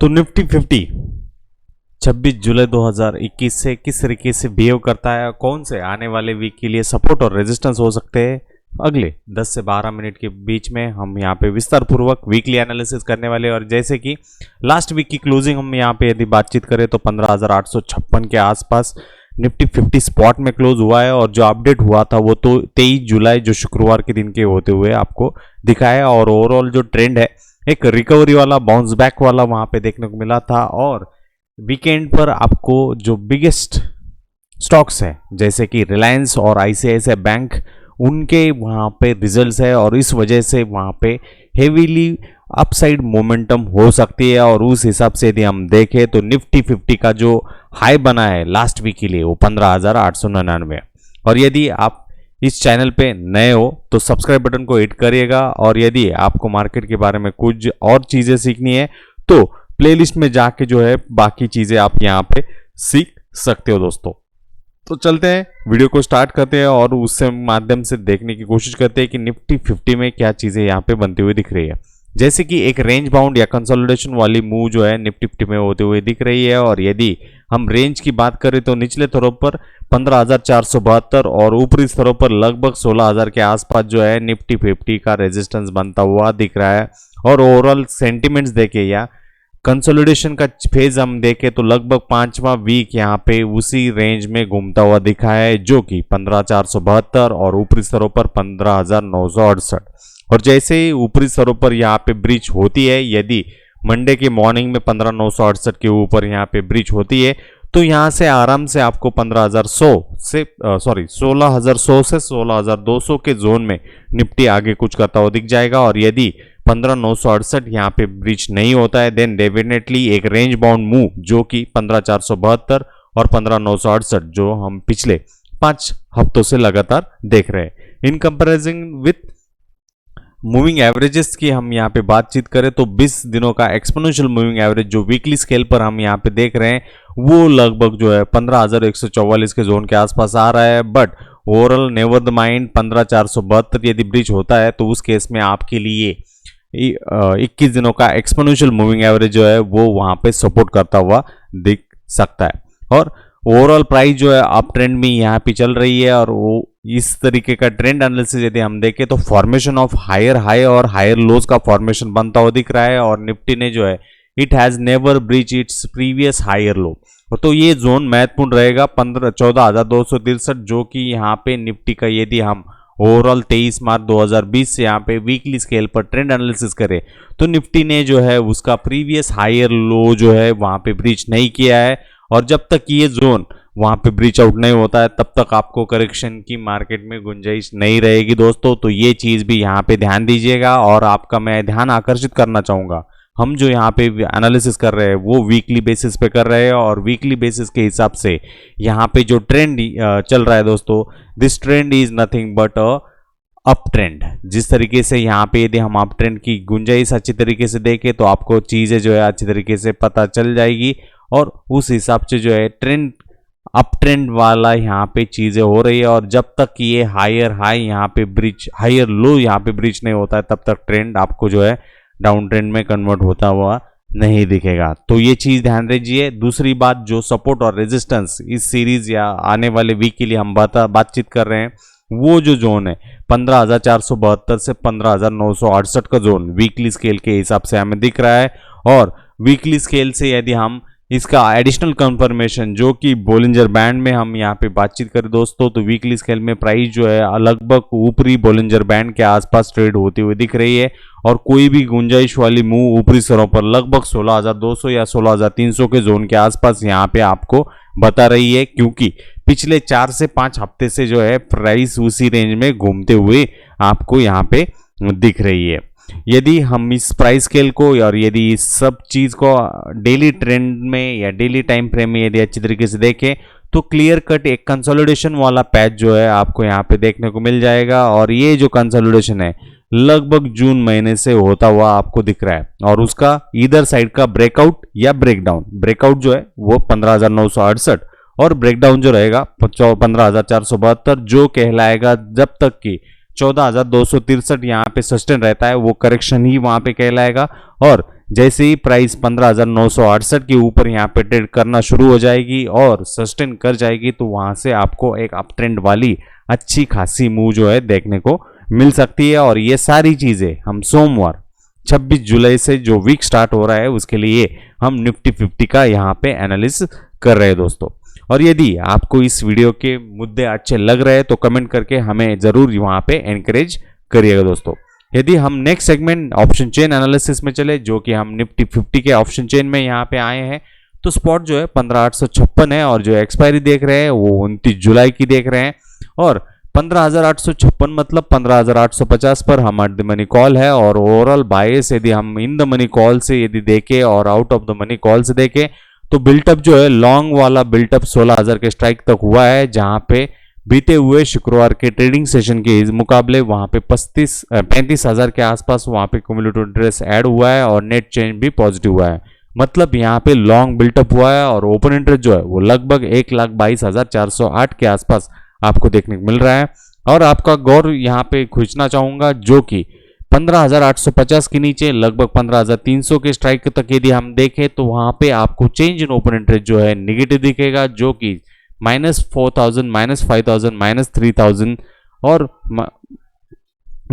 तो निफ्टी 50 26 जुलाई 2021 से किस तरीके से बिहेव करता है, कौन से आने वाले वीक के लिए सपोर्ट और रेजिस्टेंस हो सकते हैं, अगले 10 से 12 मिनट के बीच में हम यहाँ पे विस्तार पूर्वक वीकली एनालिसिस करने वाले। और जैसे कि लास्ट वीक की क्लोजिंग हम यहाँ पे यदि बातचीत करें तो 15,856 के आसपास निफ्टी 50 स्पॉट में क्लोज हुआ है। और जो अपडेट हुआ था वो तो 23 जुलाई जो शुक्रवार के दिन के होते हुए आपको दिखाया। और ओवरऑल जो ट्रेंड है एक रिकवरी वाला, बाउंस बैक वाला वहां पे देखने को मिला था। और वीकेंड पर आपको जो बिगेस्ट स्टॉक्स है जैसे कि रिलायंस और आईसीआईसीआई बैंक, उनके वहां पे रिजल्ट्स है और इस वजह से वहां पे हेवीली अपसाइड मोमेंटम हो सकती है। और उस हिसाब से यदि हम देखें तो निफ्टी 50 का जो हाई बना है लास्ट वीक के लिए वो 15,899। और यदि आप इस चैनल पे नए हो तो सब्सक्राइब बटन को हिट करिएगा। और यदि आपको मार्केट के बारे में कुछ और चीजें सीखनी है तो प्लेलिस्ट में जाके जो है बाकी चीजें आप यहाँ पे सीख सकते हो दोस्तों। तो चलते हैं वीडियो को स्टार्ट करते हैं और उससे माध्यम से देखने की कोशिश करते हैं कि निफ्टी 50 में क्या चीजें यहाँ पे बनती हुई दिख रही है। जैसे कि एक रेंज बाउंड या कंसोलिडेशन वाली मूव जो है निफ्टी 50 में होते हुए दिख रही है। और यदि हम रेंज की बात करें तो निचले स्तरों पर 15,472 और ऊपरी स्तरों पर लगभग 16,000 के आसपास जो है निफ्टी 50 का रेजिस्टेंस बनता हुआ दिख रहा है। और ओवरऑल सेंटिमेंट्स देखे या कंसोलिडेशन का फेज हम देखें तो लगभग 5वां वीक यहाँ पे उसी रेंज में घूमता हुआ दिखा है, जो कि 15,472 और ऊपरी स्तरों पर 15,968। और जैसे ही ऊपरी स्तरों पर यहाँ पे ब्रीच होती है, यदि मंडे के मॉर्निंग में 15,968 के ऊपर यहाँ पे ब्रीच होती है तो यहाँ से आराम से आपको 16,100 से 16,200 के जोन में निफ्टी आगे कुछ करता हुआ दिख जाएगा। और यदि 15,968 यहाँ पे ब्रीच नहीं होता है देन डेफिनेटली एक रेंज बाउंड मूव जो कि 15,472 और 15,968 जो हम पिछले 5 हफ्तों से लगातार देख रहे हैं। In comparison with moving averages की हम यहाँ पे बातचीत करें तो 20 दिनों का एक्सपोनेंशियल मूविंग एवरेज जो वीकली स्केल पर हम यहाँ पे देख रहे हैं वो लगभग जो है 15,144 के जोन के आसपास आ रहा है। But overall never the mind 15,472 यदि ब्रीच होता है तो उस केस में आपके लिए 21 दिनों का एक्सपोनेंशियल मूविंग एवरेज जो है वो वहां पे सपोर्ट करता हुआ दिख सकता है। और ओवरऑल प्राइस जो है अप ट्रेंड में यहाँ पे चल रही है। और वो इस तरीके का ट्रेंड एनालिसिस यदि हम देखें तो फॉर्मेशन ऑफ हायर हाई और हायर लोज का फॉर्मेशन बनता हुआ दिख रहा है। और निफ्टी ने जो है it has never breach its previous higher low, तो ये जोन महत्वपूर्ण रहेगा 14,263 जो कि यहाँ पे निफ्टी का यदि हम ओवरऑल 23 मार्च 2020 से यहाँ पे वीकली स्केल पर ट्रेंड एनालिसिस करें तो निफ्टी ने जो है उसका प्रीवियस हायर लो जो है वहां पे ब्रीच नहीं किया है। और जब तक ये जोन वहां पे ब्रीच आउट नहीं होता है तब तक आपको करेक्शन की मार्केट में गुंजाइश नहीं रहेगी दोस्तों। तो ये चीज भी यहाँ पे ध्यान दीजिएगा। और आपका मैं ध्यान आकर्षित करना चाहूंगा, हम जो यहाँ पे एनालिसिस कर रहे हैं वो वीकली बेसिस पे कर रहे हैं। और वीकली बेसिस के हिसाब से यहाँ पे जो ट्रेंड चल रहा है दोस्तों, this trend is nothing but up trend. जिस तरीके से यहाँ पे यदि हम अप ट्रेंड की गुंजाइश अच्छी तरीके से देखें तो आपको चीजें जो है अच्छी तरीके से पता चल जाएगी। और उस हिसाब से जो है ट्रेंड अप ट्रेंड वाला यहाँ पे चीजें हो रही है। और जब तक ये हायर हाई यहाँ पे ब्रिज, हायर लो यहाँ पे ब्रिज नहीं होता है तब तक ट्रेंड आपको जो है डाउन ट्रेंड में कन्वर्ट होता हुआ नहीं दिखेगा। तो ये चीज ध्यान दीजिए। दूसरी बात, जो सपोर्ट और रेजिस्टेंस इस सीरीज या आने वाले वीक के लिए हम बातचीत कर रहे हैं वो जो जोन है 15,472 से 15,968 का जोन वीकली स्केल के हिसाब से हमें दिख रहा है। और वीकली स्केल से यदि हम इसका एडिशनल कंफर्मेशन जो कि बोलिंजर बैंड में हम यहाँ पे बातचीत करें दोस्तों तो वीकली स्केल में प्राइस जो है लगभग ऊपरी बोलिंजर बैंड के आसपास ट्रेड होती हुई दिख रही है। और कोई भी गुंजाइश वाली मूव ऊपरी स्तरों पर लगभग 16,200 या 16,300 के जोन के आसपास यहाँ पे आपको बता रही है, क्योंकि पिछले 4 से 5 हफ्ते से जो है प्राइस उसी रेंज में घूमते हुए आपको यहाँ पे दिख रही है। यदि हम इस प्राइस स्केल को और यदि इस सब चीज को डेली ट्रेंड में या डेली टाइम फ्रेम में यदि अच्छी तरीके से देखें तो क्लियर कट एक कंसोलिडेशन वाला पैच जो है आपको यहाँ पे देखने को मिल जाएगा। और ये जो कंसोलिडेशन है लगभग जून महीने से होता हुआ आपको दिख रहा है। और उसका इधर साइड का ब्रेकआउट या ब्रेकडाउन, ब्रेकआउट जो है वो 15,968 और ब्रेकडाउन जो रहेगा 15,472 जो कहलाएगा जब तक कि 14,263 यहाँ पे सस्टेन रहता है वो करेक्शन ही वहां पे कहलाएगा। और जैसे ही प्राइस 15,968 के ऊपर यहाँ पे ट्रेड करना शुरू हो जाएगी और सस्टेन कर जाएगी तो वहां से आपको एक अप ट्रेंड वाली अच्छी खासी मूव जो है देखने को मिल सकती है। और ये सारी चीजें हम सोमवार 26 जुलाई से जो वीक स्टार्ट हो रहा है उसके लिए हम निफ्टी 50 का यहाँ पे एनालिसिस कर रहे हैं दोस्तों। और यदि आपको इस वीडियो के मुद्दे अच्छे लग रहे हैं तो कमेंट करके हमें जरूर वहां पे एनकरेज करिएगा दोस्तों। यदि हम next segment option chain analysis में चले, जो कि हम निफ्टी 50 के ऑप्शन चेन में यहाँ पे आए हैं, तो स्पॉट जो है 15,856 है और जो एक्सपायरी देख रहे हैं वो 29 जुलाई की देख रहे हैं। और 15,856 मतलब 15,850 पर हमारे द मनी कॉल है। और ओवरऑल बायस यदि हम इन द मनी कॉल से यदि देखें और out of the money call से देखें तो बिल्टअप जो है लॉन्ग वाला बिल्टअप 16,000 के स्ट्राइक तक हुआ है, जहां पे बीते हुए शुक्रवार के ट्रेडिंग सेशन के मुकाबले वहां पे 35,000 के आसपास वहां पे क्यूमुलेटिव इंटरेस्ट ऐड हुआ है और नेट चेंज भी पॉजिटिव हुआ है। मतलब यहाँ पे लॉन्ग बिल्टअप हुआ है और ओपन इंटरेस्ट जो है वो लगभग 1,22,408 के आसपास आपको देखने को मिल रहा है। और आपका गौर यहाँ पे खींचना चाहूंगा जो कि 15,850 के नीचे लगभग 15,300 के स्ट्राइक तक यदि हम देखें तो वहां पे आपको चेंज इन ओपन इंटरेस्ट जो है निगेटिव दिखेगा, जो कि -4,000, -5,000, -3,000 और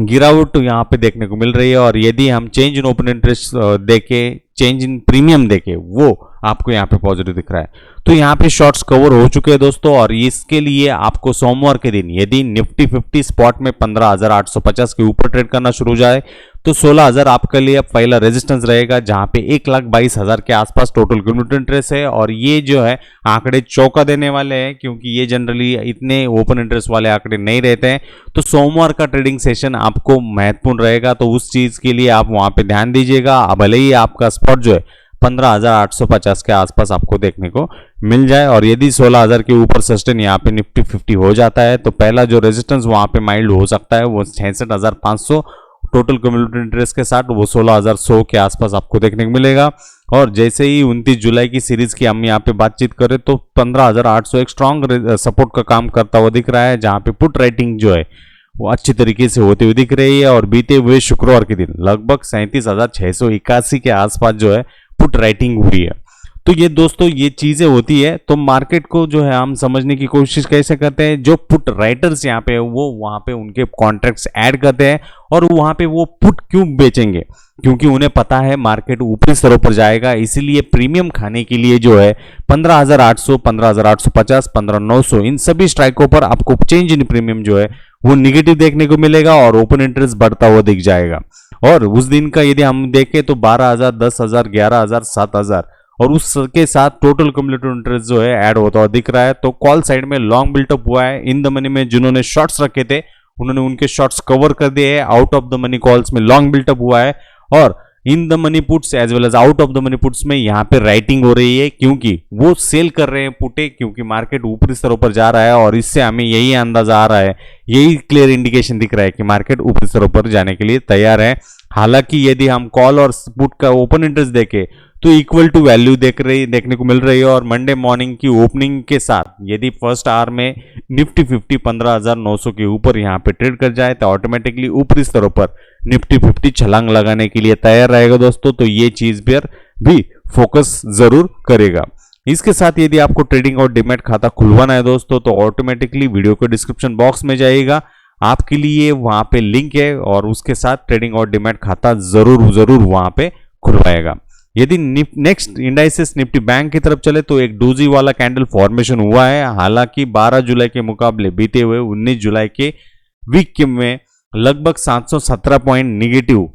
गिरावट यहाँ पे देखने को मिल रही है। और यदि हम चेंज इन ओपन इंटरेस्ट देखें, चेंज इन प्रीमियम देखें, वो आपको यहाँ पे पॉजिटिव दिख रहा है। तो यहाँ पे शॉर्ट्स कवर हो चुके हैं दोस्तों। और इसके लिए आपको सोमवार के दिन यदि निफ्टी 50 स्पॉट में 15,850 के ऊपर ट्रेड करना शुरू हो जाए तो 16,000 आपके लिए पहला रेजिस्टेंस रहेगा, जहां पे 1,22,000 के आसपास टोटल क्यूमुलेटिव इंटरेस्ट है। और ये जो है आंकड़े चौंका देने वाले हैं, क्योंकि ये जनरली इतने ओपन इंटरेस्ट वाले आंकड़े नहीं रहते हैं। तो सोमवार का ट्रेडिंग सेशन आपको महत्वपूर्ण रहेगा, तो उस चीज के लिए आप वहां पे ध्यान दीजिएगा। भले ही आपका स्पॉट जो है 15,850 के आसपास आपको देखने को मिल जाए और यदि 16,000 के ऊपर सस्टेन यहाँ पे निफ्टी 50 हो जाता है तो पहला जो रेजिस्टेंस वहां पे माइल्ड हो सकता है वो 66,500 टोटल क्यूमुलेटिव इंटरेस्ट के साथ, वो 16,100 के आसपास आपको देखने को मिलेगा। और जैसे ही 29 जुलाई की सीरीज की हम यहाँ पे बातचीत करें तो 15,800 एक स्ट्रॉन्ग सपोर्ट का काम करता हुआ दिख रहा है, जहां पे पुट राइटिंग जो है वो अच्छी तरीके से होते हुए दिख रही है। और बीते हुए शुक्रवार के दिन लगभग 37,681 के आसपास जो है पुट राइटिंग हुई है। तो ये दोस्तों ये चीजें होती है, तो मार्केट को जो है हम समझने की कोशिश कैसे करते हैं, जो पुट राइटर्स यहाँ पे वो वहां पे उनके कॉन्ट्रैक्ट्स ऐड करते हैं और वहां पे वो पुट क्यों बेचेंगे, क्योंकि उन्हें पता है मार्केट ऊपरी स्तरों पर जाएगा। इसीलिए प्रीमियम खाने के लिए जो है 15,800, 15,850, 15,900 इन सभी स्ट्राइकों पर आपको चेंज इन प्रीमियम जो है वो निगेटिव देखने को मिलेगा और ओपन इंटरेस्ट बढ़ता हुआ दिख जाएगा। और उस दिन का यदि हम देखें तो 12,000, 10,000, 11,000, 7,000 और उसके साथ टोटल क्यूमुलेटिव इंटरेस्ट जो है ऐड होता हुआ दिख रहा है। तो कॉल साइड में लॉन्ग बिल्टअप हुआ है। इन द मनी में जिन्होंने शॉर्ट्स रखे थे उन्होंने उनके शॉर्ट्स कवर कर दिए हैं। Out of the money calls में लॉन्ग बिल्टअप हुआ है और in the money puts as well as out of the money puts में यहाँ पे राइटिंग हो रही है, क्योंकि वो सेल कर रहे हैं पुटे, क्योंकि मार्केट ऊपरी स्तरों पर जा रहा है। और इससे हमें यही अंदाजा आ रहा है, यही क्लियर इंडिकेशन दिख रहा है कि मार्केट ऊपरी स्तरों पर जाने के लिए तैयार है। हालांकि यदि हम कॉल और पुट का ओपन इंटरेस्ट देखें तो इक्वल टू वैल्यू देखने को मिल रही है। और मंडे मॉर्निंग की ओपनिंग के साथ यदि फर्स्ट आवर में निफ्टी 50 15,900 के ऊपर यहाँ पे ट्रेड कर जाए तो ऑटोमेटिकली ऊपरी स्तरों पर निफ्टी 50 छलांग लगाने के लिए तैयार रहेगा दोस्तों। तो ये चीज पर भी फोकस जरूर करेगा। इसके साथ यदि आपको ट्रेडिंग और डीमैट खाता खुलवाना है दोस्तों तो ऑटोमेटिकली वीडियो के डिस्क्रिप्शन बॉक्स में जाइएगा, आपके लिए वहां पे लिंक है और उसके साथ ट्रेडिंग और डीमैट खाता जरूर वहां पे खुलवाएगा। यदि नेक्स्ट इंडाइसेस निफ्टी बैंक की तरफ चले तो एक डोजी वाला कैंडल फॉर्मेशन हुआ है। हालांकि 12 जुलाई के मुकाबले बीते हुए 19 जुलाई के वीक के में लगभग 717 पॉइंट निगेटिव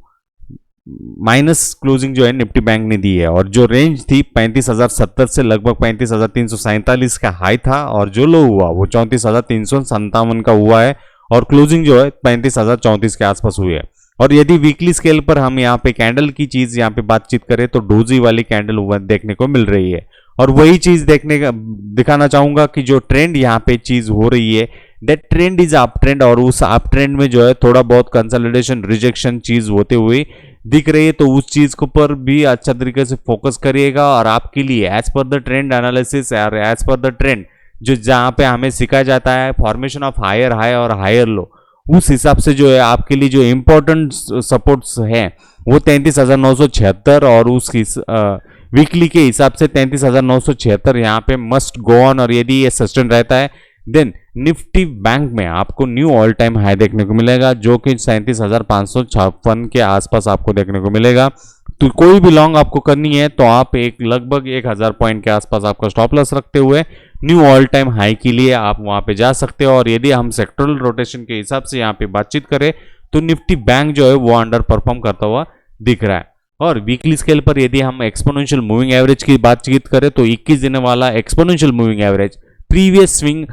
माइनस क्लोजिंग जो है निफ्टी बैंक ने दी है। और जो रेंज थी 35,070 से लगभग 35,347 का हाई था और जो लो हुआ वो 34,357 का हुआ है और क्लोजिंग जो है 35,034 के आसपास हुई है। और यदि वीकली स्केल पर हम यहाँ पे कैंडल की चीज यहाँ पे बातचीत करें तो डोजी वाली कैंडल देखने को मिल रही है। और वही चीज दिखाना चाहूंगा कि जो ट्रेंड यहाँ पे चीज हो रही है that trend is up trend और उस अप ट्रेंड में जो है थोड़ा बहुत कंसोलिडेशन रिजेक्शन चीज होते हुए दिख रही है। तो उस चीज को पर भी अच्छा तरीके से फोकस करिएगा और आपके लिए as per the trend analysis और एज पर द ट्रेंड जो जहाँ पे हमें सिखाया जाता है फॉर्मेशन ऑफ हायर हाई और हायर लो, उस हिसाब से जो है आपके लिए जो इंपॉर्टेंट सपोर्ट्स हैं वो 33,976 और उसकी वीकली के हिसाब से 33,976 यहाँ पे मस्ट गो ऑन। और यदि ये सस्टेन रहता है देन निफ्टी बैंक में आपको न्यू ऑल टाइम हाई देखने को मिलेगा जो कि 37,556 के आसपास आपको देखने को मिलेगा। तो कोई भी लॉन्ग आपको करनी है तो आप एक लगभग 1,000 पॉइंट के आसपास आपका स्टॉप लॉस रखते हुए न्यू ऑल टाइम हाई के लिए आप वहां पे जा सकते हो। और यदि हम सेक्टरल रोटेशन के हिसाब से यहाँ पे बातचीत करें तो निफ्टी बैंक जो है वो अंडर परफॉर्म करता हुआ दिख रहा है। और वीकली स्केल पर यदि हम एक्सपोनेंशियल मूविंग एवरेज की बातचीत करें तो 21 दिन वाला exponential moving average previous swing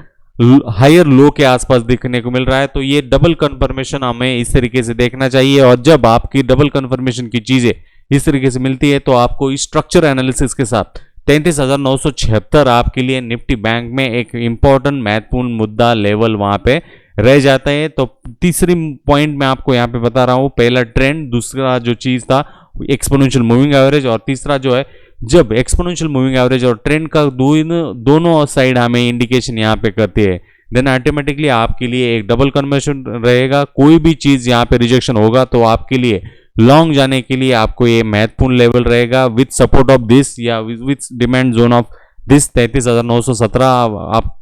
higher low के आसपास देखने को मिल रहा है। तो ये डबल कंफर्मेशन हमें इस तरीके से देखना चाहिए। और जब आपकी डबल कंफर्मेशन की चीजें इस तरीके से मिलती है तो आपको स्ट्रक्चर एनालिसिस के साथ 33,976 आपके लिए निफ्टी बैंक में एक इंपॉर्टेंट महत्वपूर्ण मुद्दा लेवल वहां पे रह जाता है। तो तीसरी पॉइंट मैं आपको यहाँ पे बता रहा हूँ, पहला ट्रेंड, दूसरा जो चीज था एक्सपोनेंशियल मूविंग एवरेज, और तीसरा जो है जब एक्सपोनेंशियल मूविंग एवरेज और ट्रेंड का दोनों साइड हमें इंडिकेशन यहाँ पे करती है देन ऑटोमेटिकली आपके लिए एक डबल कन्वर्शन रहेगा। कोई भी चीज यहाँ पे रिजेक्शन होगा तो आपके लिए लॉन्ग जाने के लिए आपको ये महत्वपूर्ण लेवल रहेगा विथ सपोर्ट ऑफ दिस या with demand zone of this 33,917 आप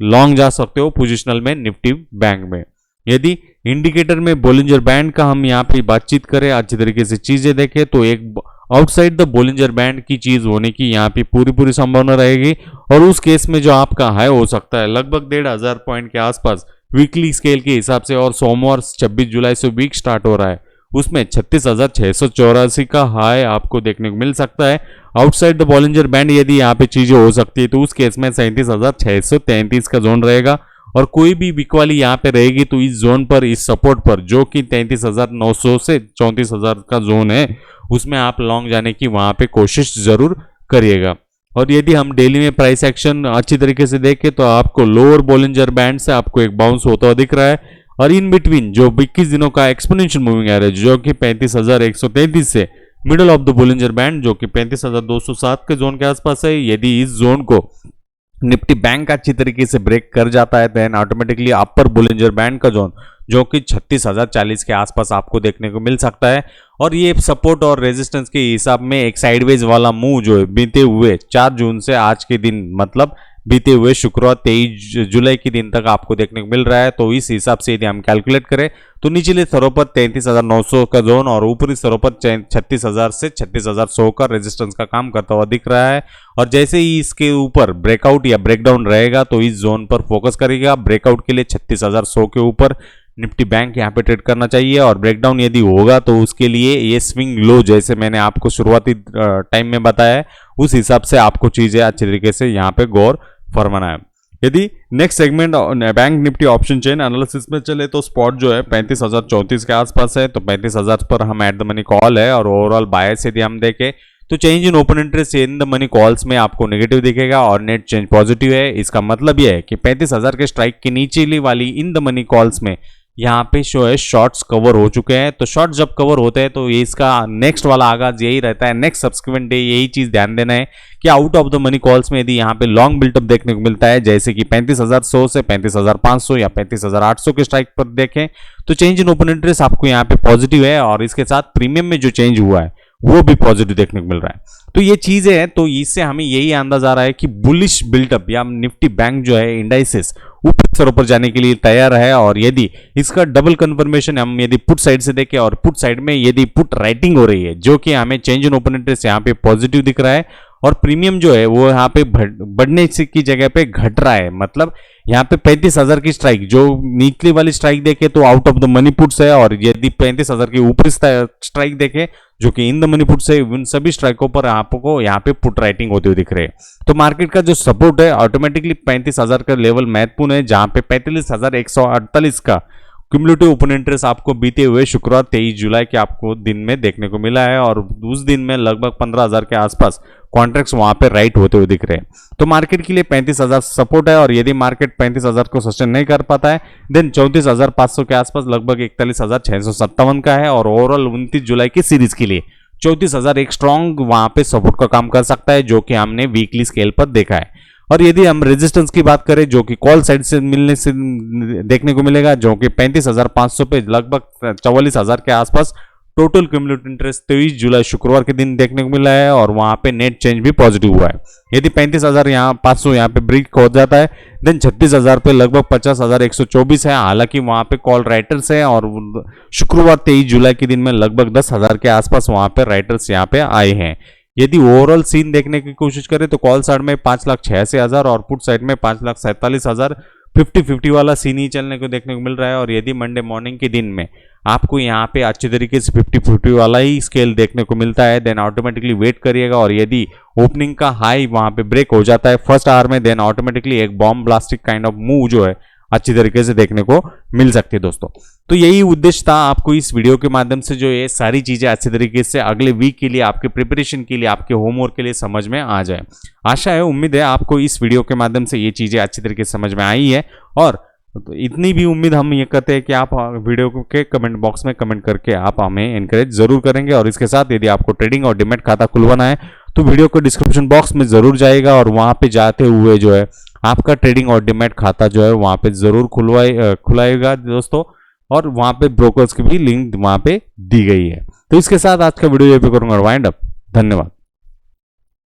लॉन्ग जा सकते हो पोजिशनल में निफ्टी बैंक में। यदि इंडिकेटर में बोलिंजर बैंड का हम यहाँ पे बातचीत करें, अच्छी तरीके से चीजें देखें तो एक आउटसाइड द बोलिंजर बैंड की चीज होने की यहाँ पे पूरी संभावना रहेगी। और उस केस में जो आपका हाई हो सकता है लगभग 1,500 पॉइंट के आसपास वीकली स्केल के हिसाब से, और सोमवार 26 जुलाई से वीक स्टार्ट हो रहा है उसमें 36,684 का हाई आपको देखने को मिल सकता है। आउटसाइड द बॉलिंजर बैंड यदि यहाँ पे चीजें हो सकती है तो उस केस में 37,633 का जोन रहेगा। और कोई भी बिकवाली यहाँ पे रहेगी तो इस जोन पर, इस सपोर्ट पर जो कि 33,900 से 34,000 का जोन है उसमें आप लॉन्ग जाने की वहां पे कोशिश जरूर करिएगा। और यदि हम डेली में प्राइस एक्शन अच्छी तरीके से देखें तो आपको लोअर बॉलिंजर बैंड से आपको एक बाउंस होता हुआ दिख रहा है। और इन बिटवीन जो 21 दिनों का एक्सपोनेंशियल मूविंग एवरेज जो कि 35,133 से middle of the Bollinger band जो कि 35,207 के जोन के आसपास है, यदि इस जोन को निफ्टी बैंक अच्छी तरीके से ब्रेक कर जाता है देन ऑटोमेटिकली अपर बोलिंजर बैंड का जोन जो कि 36,040 के आसपास आपको देखने को मिल सकता है। और ये सपोर्ट और रेजिस्टेंस के हिसाब में एक साइडवेज वाला मूव जो है बीते हुए 4 जून से आज के दिन मतलब बीते हुए शुक्रवार 23 जुलाई के दिन तक आपको देखने को मिल रहा है। तो इस हिसाब से यदि हम कैलकुलेट करें तो निचले स्तरों पर 33,900 का जोन और ऊपरी स्तरों पर 36,000 से 36,100 का रेजिस्टेंस का काम करता हुआ दिख रहा है। और जैसे ही इसके ऊपर ब्रेकआउट या ब्रेकडाउन रहेगा तो इस जोन पर फोकस करेगा। ब्रेकआउट के लिए 36,100 के ऊपर निफ्टी बैंक यहाँ पे ट्रेड करना चाहिए, और ब्रेकडाउन यदि होगा तो उसके लिए ये स्विंग लो जैसे मैंने आपको शुरुआती टाइम में बताया है उस हिसाब से आपको चीजें अच्छी तरीके से यहाँ पे गौर फरमाना है। यदि next segment bank Nifty option chain analysis में चले तो स्पॉट जो है 35,034 के आसपास है, तो 35,000 पर हम एट द मनी कॉल है। और ओवरऑल बायर्स यदि हम देखें तो change in open interest in the money calls में आपको नेगेटिव दिखेगा और नेट चेंज पॉजिटिव है। इसका मतलब यह है कि 35,000 के स्ट्राइक के नीचे वाली इन द मनी कॉल्स में यहाँ पे शो है शॉर्ट्स कवर हो चुके हैं। तो शॉर्ट जब कवर होते हैं तो ये इसका नेक्स्ट वाला आगाज यही रहता है, नेक्स्ट सब्सिक्वेंट डे यही चीज ध्यान देना है कि out of the money calls में यदि यहाँ पे लॉन्ग बिल्टअप देखने को मिलता है जैसे कि 35,100 से 35,500 या 35,800 के स्ट्राइक पर देखें तो चेंज इन ओपन इंटरेस्ट आपको यहाँ पे पॉजिटिव है, और इसके साथ प्रीमियम में जो चेंज हुआ है वो भी पॉजिटिव देखने को मिल रहा है। तो ये चीजें हैं, तो इससे हमें यही अंदाज आ रहा है कि बुलिश बिल्टअप या निफ्टी बैंक जो है इंडाइसेस ऊपर स्तर पर जाने के लिए तैयार है। और यदि इसका डबल कंफर्मेशन हम यदि पुट साइड से देखें और पुट साइड में यदि पुट राइटिंग हो रही है जो कि हमें चेंज इन ओपन इंटरेस्ट यहाँ पे पॉजिटिव दिख रहा है, और प्रीमियम जो है वो यहाँ पे बढ़ने की जगह पे घट रहा है। मतलब यहाँ पे 35,000 की स्ट्राइक जो निचली वाली स्ट्राइक देखे तो out of the money puts है, और यदि 35,000 की ऊपरी स्ट्राइक देखे जो कि इन द मनी पुट्स है, उन सभी स्ट्राइकों पर आपको यहाँ पे पुट राइटिंग होते हुए दिख रहे हैं। तो मार्केट का जो सपोर्ट है ऑटोमेटिकली 35,000 का लेवल महत्वपूर्ण है, जहां पे 45,148 का क्यूमुलेटिव ओपन इंटरेस्ट आपको बीते हुए शुक्रवार 23 जुलाई के आपको दिन में देखने को मिला है, और उस दिन में लगभग 15,000 के आसपास कॉन्ट्रैक्ट्स वहां पे राइट होते हुए दिख रहे हैं। तो मार्केट के लिए 35,000 सपोर्ट है, और यदि मार्केट 35,000 को सस्टेन नहीं कर पाता है देन 34,500 के आसपास लगभग 41,657 का है, और ओवरऑल 29 जुलाई की सीरीज के लिए 34,000 एक स्ट्रॉन्ग वहां पे सपोर्ट का काम कर सकता है जो कि हमने वीकली स्केल पर देखा है। और यदि हम रेजिस्टेंस की बात करें जो कि कॉल साइड से मिलने से देखने को मिलेगा जो कि 35,500 पे लगभग 44,000 के आसपास टोटल क्यूमुलेटिव इंटरेस्ट 23 जुलाई शुक्रवार के दिन देखने को मिला है और वहां पे नेट चेंज भी पॉजिटिव हुआ है। यदि 35,000 यहाँ 500 यहाँ पे ब्रेक हो जाता है देन 36,000 पे लगभग 50,124 है। हालांकि वहां पे कॉल राइटर्स है और शुक्रवार 23 जुलाई के दिन में लगभग 10,000 के आसपास वहां पे राइटर्स यहाँ पे आए हैं। यदि ओवरऑल सीन देखने की कोशिश करें तो कॉल साइड में 5,86,000 और पुट साइड में 5,47,000 50-50 वाला सीन ही चलने को देखने को मिल रहा है। और यदि मंडे मॉर्निंग के दिन में आपको यहाँ पे अच्छे तरीके से 50-50 वाला ही स्केल देखने को मिलता है देन ऑटोमेटिकली वेट करिएगा। और यदि ओपनिंग का हाई वहां पे ब्रेक हो जाता है फर्स्ट आवर में देन ऑटोमेटिकली एक बॉम्ब ब्लास्टिक काइंड ऑफ मूव जो है अच्छी तरीके से देखने को मिल सकती है दोस्तों। तो यही उद्देश्य था आपको इस वीडियो के माध्यम से जो ये सारी चीजें अच्छी तरीके से अगले वीक के लिए आपके प्रिपरेशन के लिए आपके होमवर्क के लिए समझ में आ जाए। आशा है उम्मीद है आपको इस वीडियो के माध्यम से ये चीजें अच्छी तरीके से समझ में आई है। और तो इतनी भी उम्मीद हम ये करते हैं कि आप वीडियो के कमेंट बॉक्स में कमेंट करके आप हमें एनकरेज जरूर करेंगे। और इसके साथ यदि आपको ट्रेडिंग और डीमैट खाता खुलवाना है तो वीडियो को डिस्क्रिप्शन बॉक्स में जरूर जाएगा और वहां पे जाते हुए जो है आपका ट्रेडिंग और डीमैट खाता जो है वहां पे जरूर खुलाएगा दोस्तों। और वहां पे ब्रोकर्स की भी लिंक वहां पे दी गई है। तो इसके साथ आज का वीडियो ये पे करूंगा वाइंड अप। धन्यवाद।